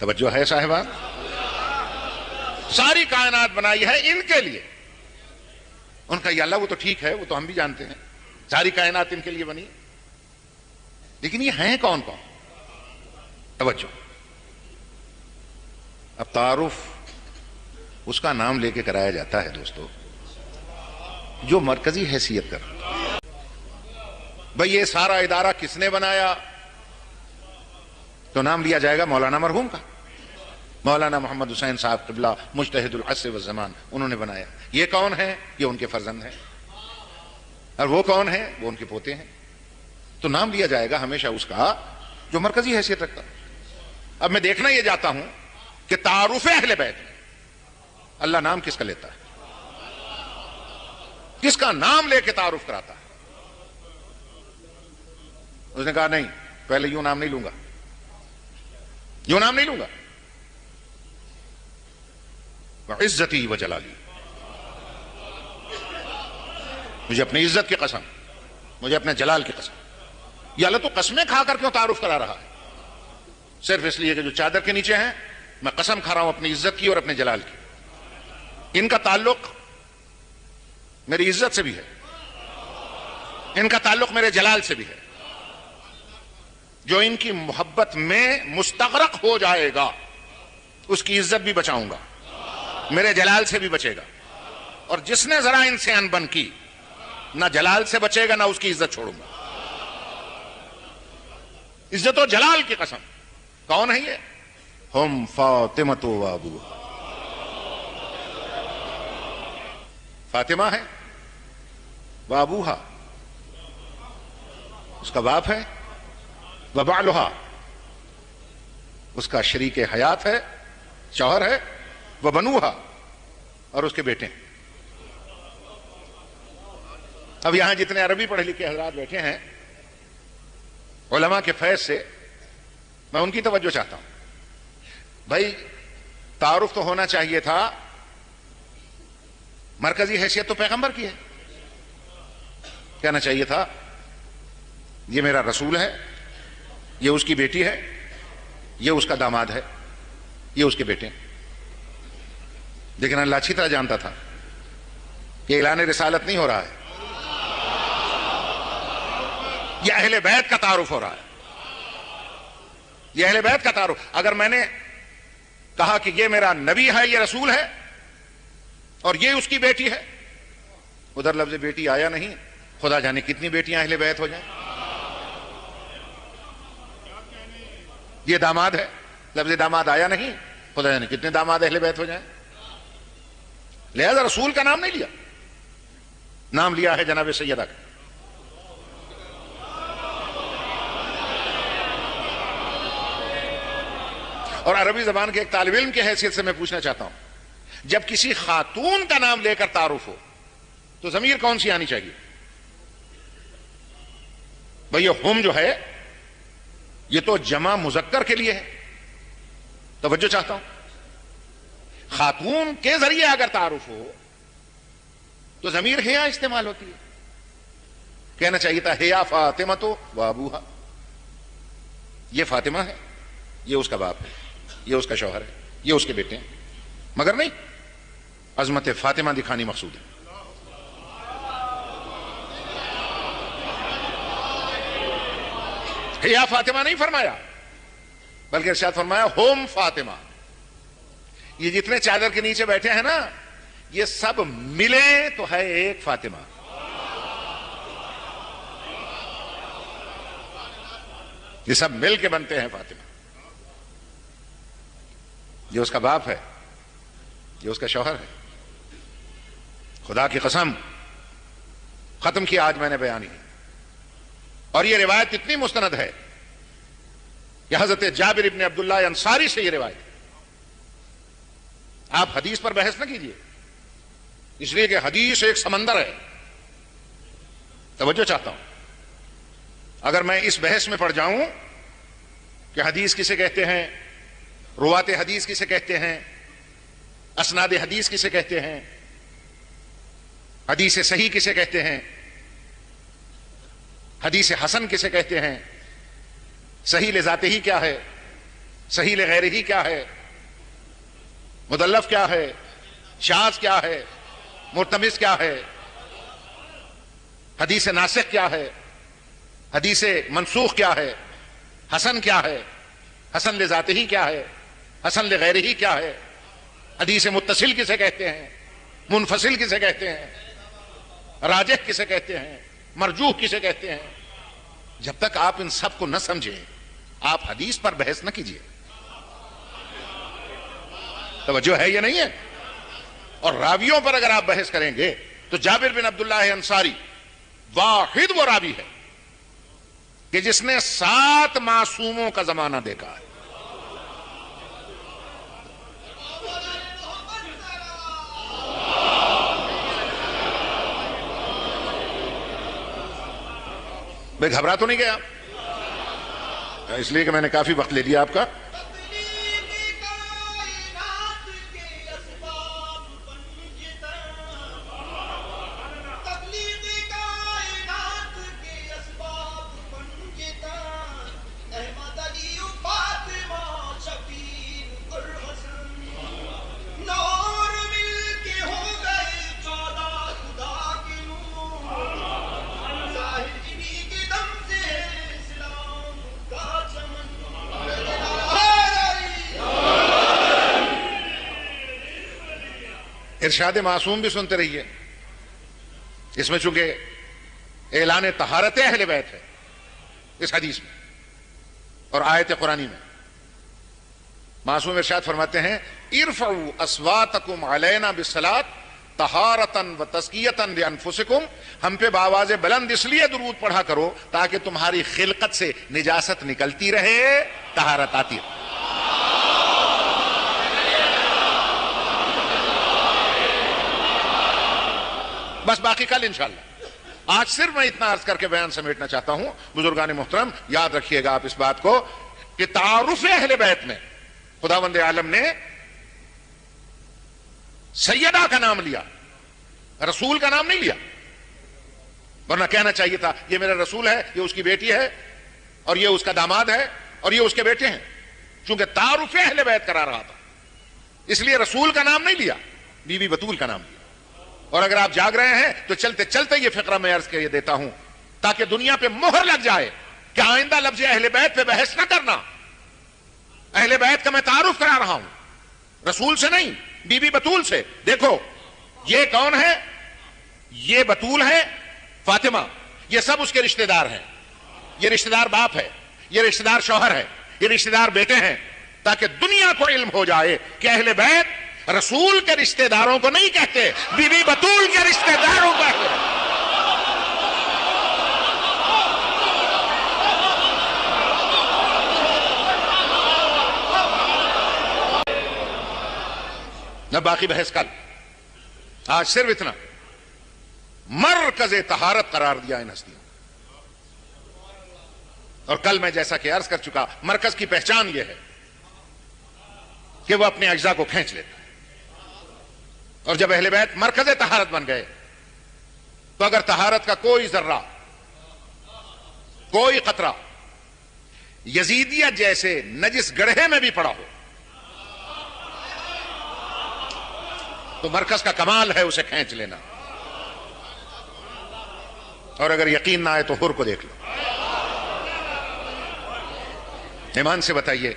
توجہ ہے صاحبان؟ ساری کائنات بنائی ہے ان کے لیے. ان کا یا اللہ وہ تو ٹھیک ہے، وہ تو ہم بھی جانتے ہیں ساری کائنات ان کے لیے بنی، لیکن یہ ہیں کون کون؟ توجہ. اب تعارف اس کا نام لے کے کرایا جاتا ہے دوستو جو مرکزی حیثیت کر. بھئی یہ سارا ادارہ کس نے بنایا؟ تو نام لیا جائے گا مولانا مرحوم کا، مولانا محمد حسین صاحب قبلہ مجتہد العصر والزمان، انہوں نے بنایا. یہ کون ہے؟ یہ ان کے فرزند ہیں. اور وہ کون ہے؟ وہ ان کے پوتے ہیں. تو نام لیا جائے گا ہمیشہ اس کا جو مرکزی حیثیت رکھتا. اب میں دیکھنا یہ جاتا ہوں کہ تعارف اہل بیت میں اللہ نام کس کا لیتا ہے، کس کا نام لے کے تعارف کراتا ہے. اس نے کہا نہیں، پہلے یوں نام نہیں لوں گا، یوں نام نہیں لوں گا. عزتی و جلالی، مجھے اپنی عزت کی قسم، مجھے اپنے جلال کی قسم. یہ اللہ تو قسمیں کھا کر کیوں تعارف کرا رہا ہے؟ صرف اس لیے کہ جو چادر کے نیچے ہیں میں قسم کھا رہا ہوں اپنی عزت کی اور اپنے جلال کی. ان کا تعلق میری عزت سے بھی ہے، ان کا تعلق میرے جلال سے بھی ہے. جو ان کی محبت میں مستغرق ہو جائے گا اس کی عزت بھی بچاؤں گا، میرے جلال سے بھی بچے گا. اور جس نے ذرا ان سے انبن کی نہ جلال سے بچے گا نہ اس کی عزت چھوڑوں گا. عزت و جلال کی قسم. کون ہے یہ؟ ہم فاطمہ و ابوہا. فاطمہ ہے، و ابوہا اس کا باپ ہے، و بعلہا اس کا شریک حیات ہے، شوہر ہے، و بنوہا اور اس کے بیٹے ہیں. اب یہاں جتنے عربی پڑھے لکھے حضرات بیٹھے ہیں علماء کے فیض سے میں ان کی توجہ چاہتا ہوں. بھائی تعارف تو ہونا چاہیے تھا، مرکزی حیثیت تو پیغمبر کی ہے. کہنا چاہیے تھا یہ میرا رسول ہے، یہ اس کی بیٹی ہے، یہ اس کا داماد ہے، یہ اس کے بیٹے ہیں. لیکن اللہ اچھی طرح جانتا تھا کہ اعلان رسالت نہیں ہو رہا ہے، یہ اہل بیت کا تعارف ہو رہا ہے. یہ اہل بیت کا تعارف. اگر میں نے کہا کہ یہ میرا نبی ہے، یہ رسول ہے اور یہ اس کی بیٹی ہے، ادھر لفظ بیٹی آیا نہیں، خدا جانے کتنی بیٹیاں اہل بیت ہو جائیں. یہ داماد ہے، لفظ داماد آیا نہیں، خدا جانے کتنے داماد اہل بیت ہو جائیں. لہذا رسول کا نام نہیں لیا، نام لیا ہے جناب سیدہ کا. اور عربی زبان کے ایک طالب علم کی حیثیت سے میں پوچھنا چاہتا ہوں، جب کسی خاتون کا نام لے کر تعارف ہو تو ضمیر کون سی آنی چاہیے؟ بھئی یہ ہم جو ہے یہ تو جمع مذکر کے لیے ہے. توجہ چاہتا ہوں. خاتون کے ذریعے اگر تعارف ہو تو ضمیر ہیا استعمال ہوتی ہے. کہنا چاہیے تھا ہیا فاطمہ تو و ابوہا، یہ فاطمہ ہے، یہ اس کا باپ ہے، یہ اس کا شوہر ہے، یہ اس کے بیٹے ہیں. مگر نہیں، عظمت فاطمہ دکھانی مقصود ہے. ہیا فاطمہ نہیں فرمایا بلکہ ارشاد فرمایا ہوم فاطمہ. یہ جتنے چادر کے نیچے بیٹھے ہیں نا یہ سب ملے تو ہے ایک فاطمہ. یہ سب مل کے بنتے ہیں فاطمہ. یہ اس کا باپ ہے، یہ اس کا شوہر ہے. خدا کی قسم ختم کیا آج میں نے بیان ہی. اور یہ روایت اتنی مستند ہے کہ حضرت جابر ابن عبداللہ انصاری سے یہ روایت. آپ حدیث پر بحث نہ کیجئے اس لیے کہ حدیث ایک سمندر ہے. توجہ چاہتا ہوں. اگر میں اس بحث میں پڑ جاؤں کہ حدیث کسے کہتے ہیں، روات حدیث کسے کہتے ہیں، اسناد حدیث کسے کہتے ہیں، حدیث صحیح کسے کہتے ہیں، حدیث حسن کسے کہتے ہیں، صحیح لذاتہ ہی کیا ہے، صحیح لغیر ہی کیا ہے، مدلف کیا ہے، شاذ کیا ہے، مرتمز کیا ہے، حدیث ناسخ کیا ہے، حدیث منسوخ کیا ہے، حسن کیا ہے، حسن لذاتہ ہی کیا ہے، حسن لغیر ہی کیا ہے، حدیث متصل کسے کہتے ہیں، منفصل کسے کہتے ہیں، راجح کسے کہتے ہیں، مرجوح کسے کہتے ہیں. جب تک آپ ان سب کو نہ سمجھیں آپ حدیث پر بحث نہ کیجیے. توجہ ہے یا نہیں ہے؟ اور راویوں پر اگر آپ بحث کریں گے تو جابر بن عبداللہ انصاری واحد وہ راوی ہے کہ جس نے 7 معصوموں کا زمانہ دیکھا ہے. میں گھبرا تو نہیں گیا اس لیے کہ میں نے کافی وقت لے لیا آپ کا. ارشاد معصوم بھی سنتے رہیے. اس میں چونکہ اعلان طہارت اہل بیت ہے اس حدیث میں اور آیت قرآنی میں. معصوم ارشاد فرماتے ہیں ارفعوا اصواتکم علینا بالصلاۃ طہارۃ و تزکیۃ لانفسکم. ہم پہ بآواز بلند اس لیے درود پڑھا کرو تاکہ تمہاری خلقت سے نجاست نکلتی رہے، طہارت آتی رہے. بس باقی کل انشاءاللہ. آج صرف میں اتنا عرض کر کے بیان سمیٹنا چاہتا ہوں. بزرگان محترم یاد رکھیے گا آپ اس بات کو کہ تعارف اہل بیت میں خداوند عالم نے سیدہ کا نام لیا، رسول کا نام نہیں لیا. ورنہ کہنا چاہیے تھا یہ میرا رسول ہے، یہ اس کی بیٹی ہے، اور یہ اس کا داماد ہے، اور یہ اس کے بیٹے ہیں. چونکہ تعارف اہل بیت کرا رہا تھا اس لیے رسول کا نام نہیں لیا، بی بی بطول کا نام لیا. اور اگر آپ جاگ رہے ہیں تو چلتے چلتے یہ فقرہ میں عرض کر دیتا ہوں تاکہ دنیا پہ مہر لگ جائے کہ آئندہ لفظ اہل بیت پہ بحث نہ کرنا. اہل بیت کا میں تعارف کرا رہا ہوں، رسول سے نہیں، بی بی بطول سے. دیکھو یہ کون ہے؟ یہ بطول ہے، فاطمہ. یہ سب اس کے رشتہ دار ہیں. یہ رشتہ دار باپ ہے، یہ رشتہ دار شوہر ہے، یہ رشتہ دار بیٹے ہیں، تاکہ دنیا کو علم ہو جائے کہ اہل بیت رسول کے رشتہ داروں کو نہیں کہتے، بی بی بطول کے رشتہ داروں کو کہتے. نہ باقی بحث کل. آج صرف اتنا مرکز طہارت قرار دیا ان ہستیوں. اور کل میں جیسا کہ عرض کر چکا مرکز کی پہچان یہ ہے کہ وہ اپنے اجزاء کو کھینچ لیتا ہے. اور جب اہل بیت مرکز طہارت بن گئے تو اگر طہارت کا کوئی ذرہ، کوئی قطرہ یزیدیت جیسے نجس گڑھے میں بھی پڑا ہو تو مرکز کا کمال ہے اسے کھینچ لینا. اور اگر یقین نہ آئے تو حر کو دیکھ لو. ایمان سے بتائیے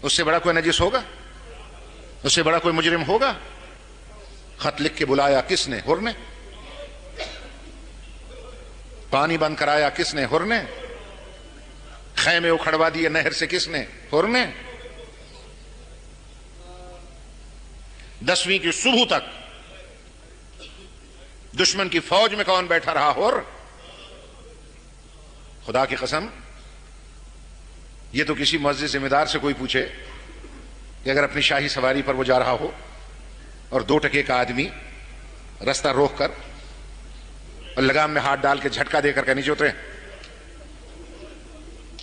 اس سے بڑا کوئی نجس ہوگا؟ اس سے بڑا کوئی مجرم ہوگا؟ خط لکھ کے بلایا کس نے؟ حر نے. پانی بند کرایا کس نے؟ حر نے. خیمے اکھڑوا دیے نہر سے کس نے؟ حر نے. 10ویں کی صبح تک دشمن کی فوج میں کون بیٹھا رہا؟ حر. خدا کی قسم یہ تو کسی معزز ذمہ دار سے کوئی پوچھے کہ اگر اپنی شاہی سواری پر وہ جا رہا ہو اور 2 ٹکے کا آدمی رستہ روک کر اور لگام میں ہاتھ ڈال کے جھٹکا دے کر نیچے اترے،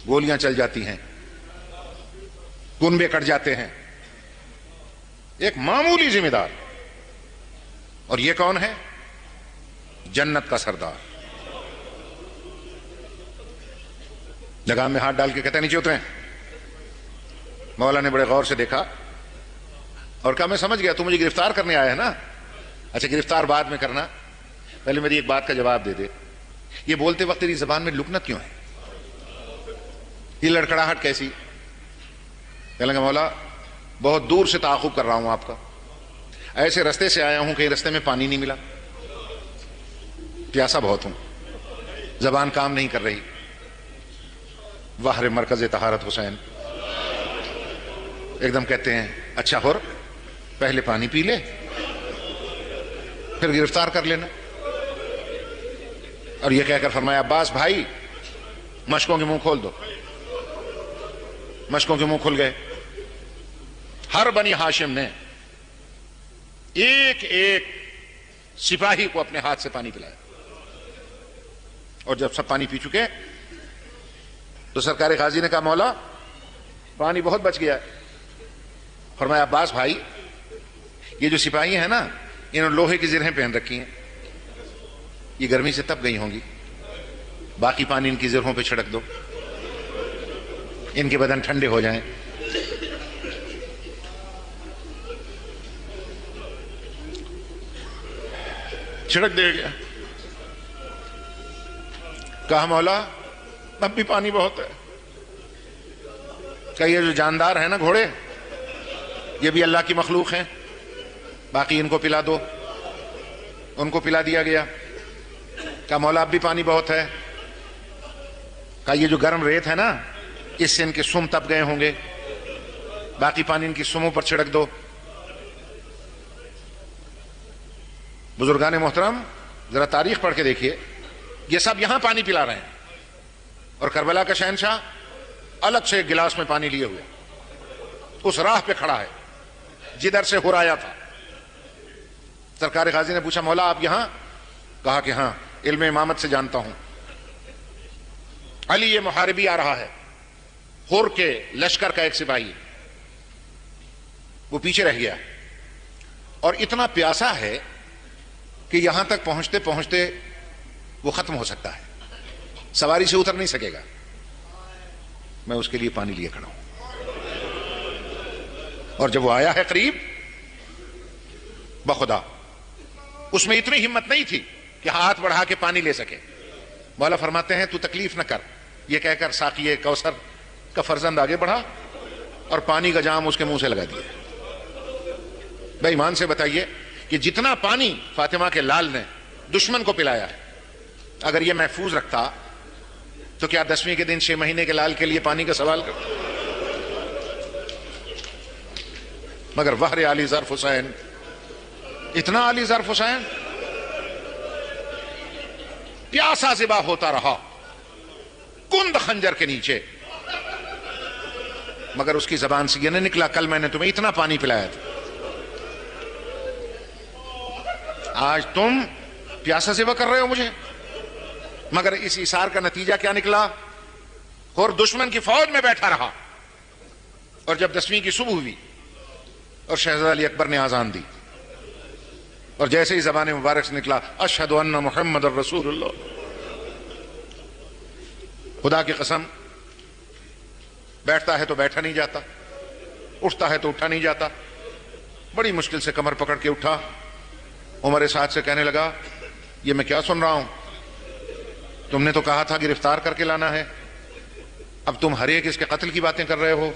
گولیاں چل جاتی ہیں، کنبے کٹ جاتے ہیں. ایک معمولی ذمہ دار. اور یہ کون ہے؟ جنت کا سردار. لگام میں ہاتھ ڈال کے کہتا ہے نیچے اتریں. مولا نے بڑے غور سے دیکھا اور کہا میں سمجھ گیا تو مجھے گرفتار کرنے آیا ہے نا. اچھا گرفتار بعد میں کرنا, پہلے میری ایک بات کا جواب دے دے, یہ بولتے وقت تیری زبان میں لکنت کیوں ہے, یہ لڑکڑاہٹ کیسی؟ کہنے لگا مولا بہت دور سے تعاقب کر رہا ہوں آپ کا, ایسے رستے سے آیا ہوں کہ رستے میں پانی نہیں ملا, پیاسا بہت ہوں, زبان کام نہیں کر رہی. واہر مرکز طہارت حسین ایک دم کہتے ہیں اچھا ہور پہلے پانی پی لے پھر گرفتار کر لینا. اور یہ کہہ کر فرمایا عباس بھائی مشکوں کے منہ کھول دو. مشکوں کے منہ کھل گئے. ہر بنی ہاشم نے ایک ایک سپاہی کو اپنے ہاتھ سے پانی پلایا, اور جب سب پانی پی چکے تو سرکار غازی نے کہا مولا پانی بہت بچ گیا ہے. فرمایا عباس بھائی یہ جو سپاہی ہیں نا انہوں نے لوہے کی زرہیں پہن رکھی ہیں, یہ گرمی سے تپ گئی ہوں گی, باقی پانی ان کی زرہوں پہ چھڑک دو, ان کے بدن ٹھنڈے ہو جائیں. چھڑک دے گیا. کہا مولا اب بھی پانی بہت ہے. کہ یہ جو جاندار ہیں نا گھوڑے یہ بھی اللہ کی مخلوق ہیں, باقی ان کو پلا دو. ان کو پلا دیا گیا. کہا مولا اب بھی پانی بہت ہے. کہا یہ جو گرم ریت ہے نا اس سے ان کے سم تپ گئے ہوں گے, باقی پانی ان کی سموں پر چھڑک دو. بزرگان محترم ذرا تاریخ پڑھ کے دیکھیے, یہ سب یہاں پانی پلا رہے ہیں اور کربلا کا شہنشاہ الگ سے ایک گلاس میں پانی لیے ہوئے اس راہ پہ کھڑا ہے جدھر سے ہرایا تھا. سرکار غازی نے پوچھا مولا آپ یہاں؟ کہا کہ ہاں علم امامت سے جانتا ہوں. علی یہ محاربی آ رہا ہے, ہور کے لشکر کا ایک سپاہی, وہ پیچھے رہ گیا اور اتنا پیاسا ہے کہ یہاں تک پہنچتے پہنچتے وہ ختم ہو سکتا ہے, سواری سے اتر نہیں سکے گا. میں اس کے لیے پانی لیے کھڑا ہوں. اور جب وہ آیا ہے قریب بخدا اس میں اتنی ہمت نہیں تھی کہ ہاتھ بڑھا کے پانی لے سکے. مولا فرماتے ہیں تو تکلیف نہ کر, یہ کہہ کر ساقی کوثر کا فرزند آگے بڑھا اور پانی کا جام اس کے منہ سے لگا دیا. بے ایمان سے بتائیے کہ جتنا پانی فاطمہ کے لال نے دشمن کو پلایا ہے اگر یہ محفوظ رکھتا تو کیا 10ویں کے دن 6 مہینے کے لال کے لیے پانی کا سوال کرتا؟ مگر وہر علی ظرف حسین, اتنا علی ظرف حسین پیاسا ذبح ہوتا رہا کند خنجر کے نیچے, مگر اس کی زبان سے یہ نہیں نکلا کل میں نے تمہیں اتنا پانی پلایا تھا, آج تم پیاسا ذبح کر رہے ہو مجھے. مگر اس اثار کا نتیجہ کیا نکلا؟ اور دشمن کی فوج میں بیٹھا رہا, اور جب 10ویں کی صبح ہوئی اور شہزادہ علی اکبر نے آذان دی اور جیسے ہی زبان مبارک سے نکلا اشہد ان محمد الرسول اللہ, خدا کی قسم بیٹھتا ہے تو بیٹھا نہیں جاتا, اٹھتا ہے تو اٹھا نہیں جاتا. بڑی مشکل سے کمر پکڑ کے اٹھا. عمر سعد سے کہنے لگا یہ میں کیا سن رہا ہوں, تم نے تو کہا تھا گرفتار کر کے لانا ہے, اب تم ہر ایک اس کے قتل کی باتیں کر رہے ہو.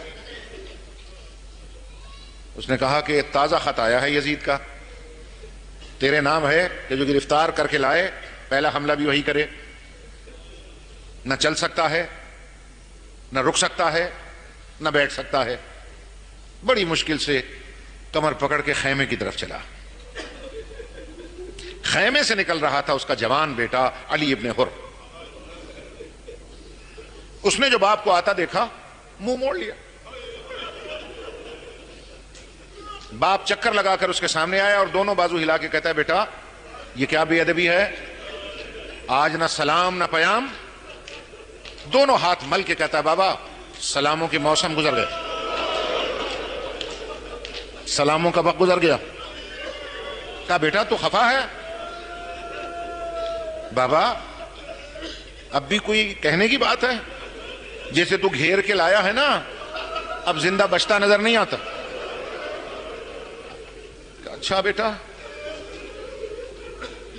اس نے کہا کہ تازہ خط آیا ہے یزید کا, تیرے نام ہے کہ جو گرفتار کر کے لائے پہلا حملہ بھی وہی کرے, نہ چل سکتا ہے نہ رک سکتا ہے نہ بیٹھ سکتا ہے. بڑی مشکل سے کمر پکڑ کے خیمے کی طرف چلا. خیمے سے نکل رہا تھا اس کا جوان بیٹا علی ابن حر. اس نے جو باپ کو آتا دیکھا منہ موڑ لیا. باپ چکر لگا کر اس کے سامنے آیا اور دونوں بازو ہلا کے کہتا ہے بیٹا یہ کیا بے ادبی ہے, آج نہ سلام نہ پیام. دونوں ہاتھ مل کے کہتا ہے بابا سلاموں کے موسم گزر گئے, سلاموں کا وقت گزر گیا. کہا بیٹا تو خفا ہے؟ بابا اب بھی کوئی کہنے کی بات ہے, جیسے تو گھیر کے لایا ہے نا اب زندہ بچتا نظر نہیں آتا. اچھا بیٹا.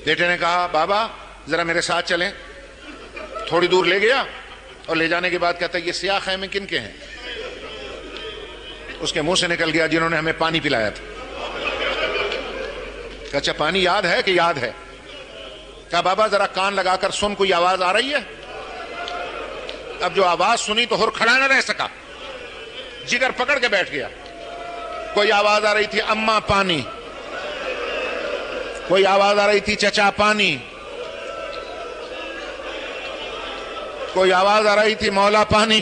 بیٹے نے کہا بابا ذرا میرے ساتھ چلیں. تھوڑی دور لے گیا اور لے جانے کے بعد کہتا یہ سیاہ خیمے کن کے ہیں؟ اس کے منہ سے نکل گیا جنہوں نے ہمیں پانی پلایا تھا. کہا اچھا پانی یاد ہے کہ یاد ہے؟ کہا بابا ذرا کان لگا کر سن کوئی آواز آ رہی ہے؟ اب جو آواز سنی تو ہر کھڑا نہ رہ سکا, جگر پکڑ کے بیٹھ گیا. کوئی آواز آ رہی تھی اماں پانی, کوئی آواز آ رہی تھی چچا پانی, کوئی آواز آ رہی تھی مولا پانی.